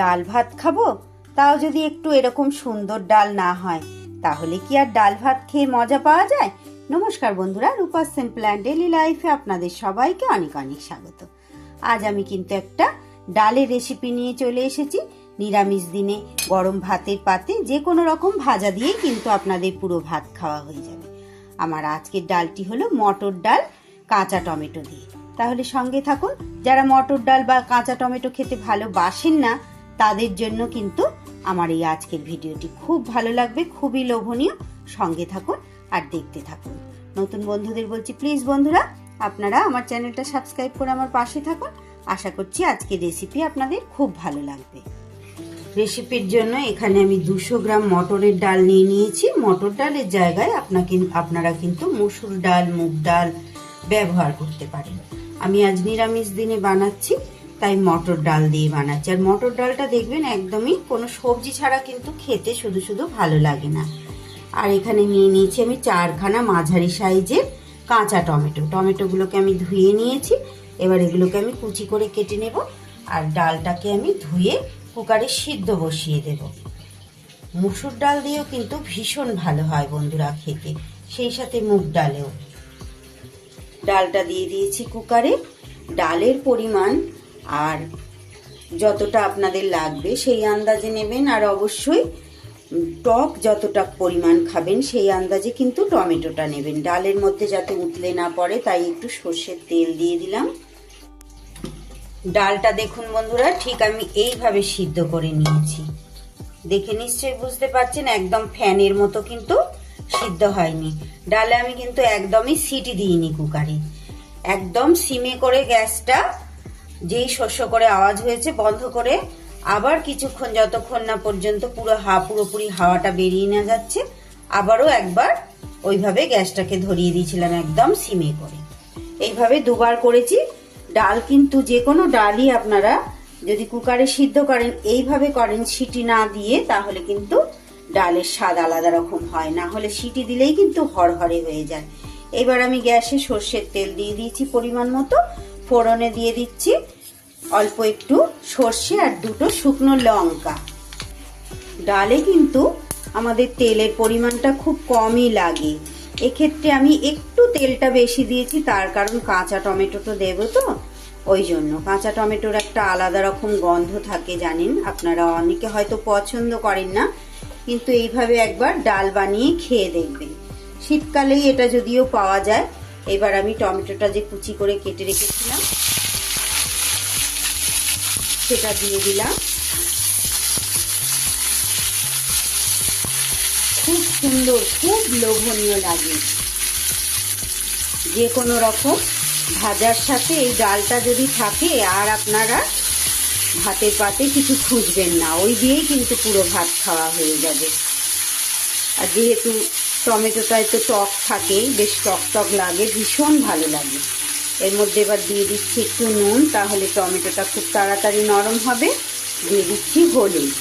ডাল ভাত খাবো, তাও যদি একটু এরকম সুন্দর ডাল না হয়, তাহলে কি আর ডাল ভাত খেয়ে মজা পাওয়া যায়? নমস্কার বন্ধুরা, রূপা সিম্পল অ্যান্ড ডেইলি লাইফে আপনাদের সবাইকে অনেক অনেক স্বাগত। আজ আমি কিন্তু একটা ডালের রেসিপি নিয়ে চলে এসেছি। নিরামিষ দিনে গরম ভাতের পাতে যে কোনো রকম ভাজা দিয়েই কিন্তু আপনাদের পুরো ভাত খাওয়া হয়ে যাবে। আমার আজকের ডালটি হলো মটর ডাল কাঁচা টমেটো দিয়ে। তাহলে সঙ্গে থাকুন। যারা মটর ডাল বা কাঁচা টমেটো খেতে ভালোবাসেন না, তাদের জন্য কিন্তু আমার এই আজকের ভিডিওটি খুব ভালো লাগবে, খুবই লোভনীয়। সঙ্গে থাকুন আর দেখতে থাকুন। নতুন বন্ধুদের বলছি, প্লিজ বন্ধুরা আপনারা আমার চ্যানেলটা সাবস্ক্রাইব করে আমার পাশে থাকুন। আশা করছি আজকের রেসিপি আপনাদের খুব ভালো লাগবে। রেসিপির জন্য এখানে আমি 200 গ্রাম মটরের ডাল নিয়ে নিয়েছি। মটর ডালের জায়গায় আপনারা কিন্তু মসুর ডাল, মুগ ডাল ব্যবহার করতে পারেন। আমি আজ নিরামিষ দিনে বানাচ্ছি, তাই মটর ডাল দিয়ে বানাচ্ছি। আর মটর ডালটা দেখবেন একদমই কোনো সবজি ছাড়া কিন্তু খেতে শুধু শুধু ভালো লাগে না। আর এখানে নিয়ে নিয়েছি আমি 4খানা মাঝারি সাইজের কাঁচা টমেটোগুলোকে আমি ধুয়ে নিয়েছি। এবার এগুলোকে আমি কুচি করে কেটে নেব। আর ডালটাকে আমি ধুয়ে কুকারে সিদ্ধ বসিয়ে দেব। মুসুর ডাল দিয়েও কিন্তু ভীষণ ভালো হয় বন্ধুরা খেতে, সেই সাথে মুগ ডালেও। ডালটা দিয়ে দিয়েছি কুকারে। ডালের পরিমাণ আর যতটা আপনাদের লাগবে সেই আন্দাজে নেবেন। আর অবশ্যই টক যতটা পরিমাণ খাবেন সেই আন্দাজে কিন্তু টমেটোটা নেবেন। ডালের মধ্যে যাতে উতলে না পড়ে, তাই একটু সর্ষের তেল দিয়ে দিলাম। ডালটা দেখুন বন্ধুরা, ঠিক আমি এইভাবে সিদ্ধ করে নিয়েছি। দেখে নিশ্চয়ই বুঝতে পারছেন একদম ফ্যানের মতো কিন্তু সিদ্ধ হয়নি। ডালে আমি কিন্তু একদমই সিটি দিইনি কুকারে। একদম সিমে করে গ্যাসটা, যেই শস্য করে আওয়াজ হয়েছে বন্ধ করে আবার কিছুক্ষণ, যতক্ষণ না পর্যন্ত পুরোপুরি হাওয়াটা বেরিয়ে না যাচ্ছে, আবারও একবার ওইভাবে গ্যাসটাকে ধরিয়ে দিয়েছিলাম একদম সিমে করে। এইভাবে দুবার করেছি। ডাল কিন্তু যে কোনো ডালই আপনারা যদি কুকারে সিদ্ধ করেন, এইভাবে করেন সিটি না দিয়ে, তাহলে কিন্তু ডালের স্বাদ আলাদা রকম হয়। না হলে সিটি দিলেই কিন্তু হরহরে হয়ে যায়। এবার আমি গ্যাসে সর্ষের তেল দিয়ে দিয়েছি পরিমাণ মতো। ফোড়নে দিয়ে দিচ্ছি অল্প একটু সর্ষে আর 2টো শুকনো লঙ্কা। ডালে কিন্তু আমাদের তেলের পরিমাণটা খুব কমই লাগে। এক্ষেত্রে আমি একটু তেলটা বেশি দিয়েছি, তার কারণ কাঁচা টমেটোটা দেবো তো, ওই জন্য। কাঁচা টমেটোর একটা আলাদা রকম গন্ধ থাকে জানেন আপনারা, অনেকে হয়তো পছন্দ করেন না, কিন্তু এইভাবে একবার ডাল বানিয়ে খেয়ে দেখবেন। শীতকালেই এটা যদিও পাওয়া যায়। এবার আমি টমেটোটা যে কুচি করে কেটে রেখেছিলাম সেটা দিয়ে দিলাম। খুব সুন্দর, খুব লোভনীয় লাগে। যে কোনো রকম ভাজার সাথে এই ডালটা যদি থাকে, আর আপনারা ভাতের পাতে কিছু খুঁজবেন না, ওই দিয়েই কিন্তু পুরো ভাত খাওয়া হয়ে যাবে। আর যেহেতু টমেটোটা একটু টক থাকে, বেশ টক লাগে, ভীষণ ভালো লাগে। এর মধ্যে এবার দিয়ে দিচ্ছি একটু নুন, তাহলে টমেটোটা খুব তাড়াতাড়ি নরম হবে। দিয়ে দিচ্ছি হলুদ।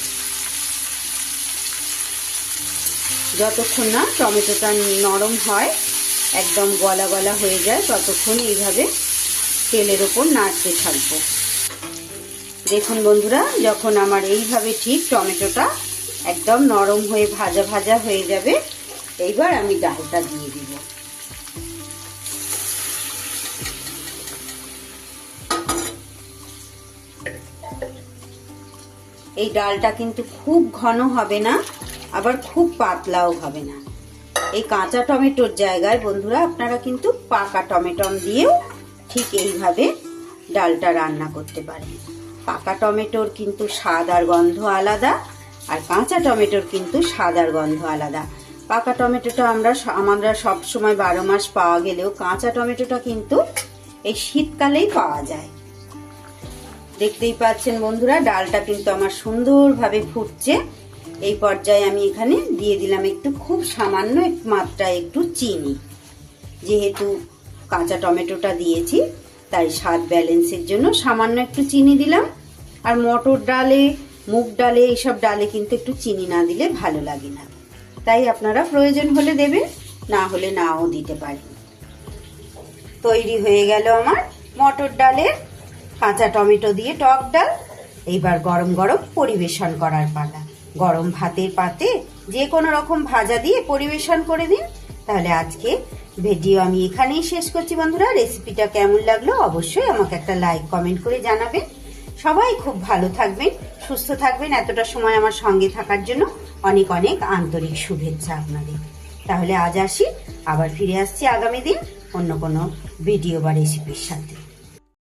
যতক্ষণ না টমেটোটা নরম হয়, একদম গলা গলা হয়ে যায়, ততক্ষণ এইভাবে তেলের ওপর নাড়তে থাকবো। দেখুন বন্ধুরা, যখন আমার এইভাবে ঠিক টমেটোটা একদম নরম হয়ে ভাজা ভাজা হয়ে যাবে, এইবার আমি ডালটা দিয়ে দিব। এই ডালটা কিন্তু খুব ঘন হবে না, আবার খুব পাতলাও হবে না। এই কাঁচা টমেটোর জায়গায় বন্ধুরা আপনারা কিন্তু পাকা টমেটো দিয়েও ঠিক এইভাবে ডালটা রান্না করতে পারেন। পাকা টমেটোর কিন্তু স্বাদ আর গন্ধ আলাদা, আর কাঁচা টমেটোর কিন্তু স্বাদ আর গন্ধ আলাদা। পাকা টমেটোটা আমরা সব সময় 12 মাস পাওয়া গেলেও, কাঁচা টমেটোটা কিন্তু এই শীতকালেই পাওয়া যায়। দেখতেই পাচ্ছেন বন্ধুরা, ডালটা কিন্তু আমার সুন্দরভাবে ফুটছে। এই পর্যায়ে আমি এখানে দিয়ে দিলাম একটু, খুব সামান্য মাত্রায় একটু চিনি। যেহেতু কাঁচা টমেটোটা দিয়েছি, তাই স্বাদ ব্যালেন্সের জন্য সামান্য একটু চিনি দিলাম। আর মটর ডালে, মুগ ডালে, এইসব ডালে কিন্তু একটু চিনি না দিলে ভালো লাগে না, তাই আপনারা প্রয়োজন হলে দেবেন, না হলে নাও দিতে পারেন। তৈরি হয়ে গেল আমার মটর ডালের কাঁচা টমেটো দিয়ে টক ডাল। এইবার গরম গরম পরিবেশন করার পালা। গরম ভাতের পাতে যে কোনো রকম ভাজা দিয়ে পরিবেশন করে দিন। তাহলে আজকে ভিডিও আমি এখানেই শেষ করছি বন্ধুরা। রেসিপিটা কেমন লাগলো অবশ্যই আমাকে একটা লাইক কমেন্ট করে জানাবেন। সবাই খুব ভালো থাকবেন, সুস্থ থাকবেন। এতটা সময় আমার সঙ্গে থাকার জন্য অনেক অনেক আন্তরিক শুভেচ্ছা আপনাদের। তাহলে আজ আসি, আবার ফিরে আসছি আগামী দিন অন্য কোনো ভিডিও বা রেসিপির সাথে।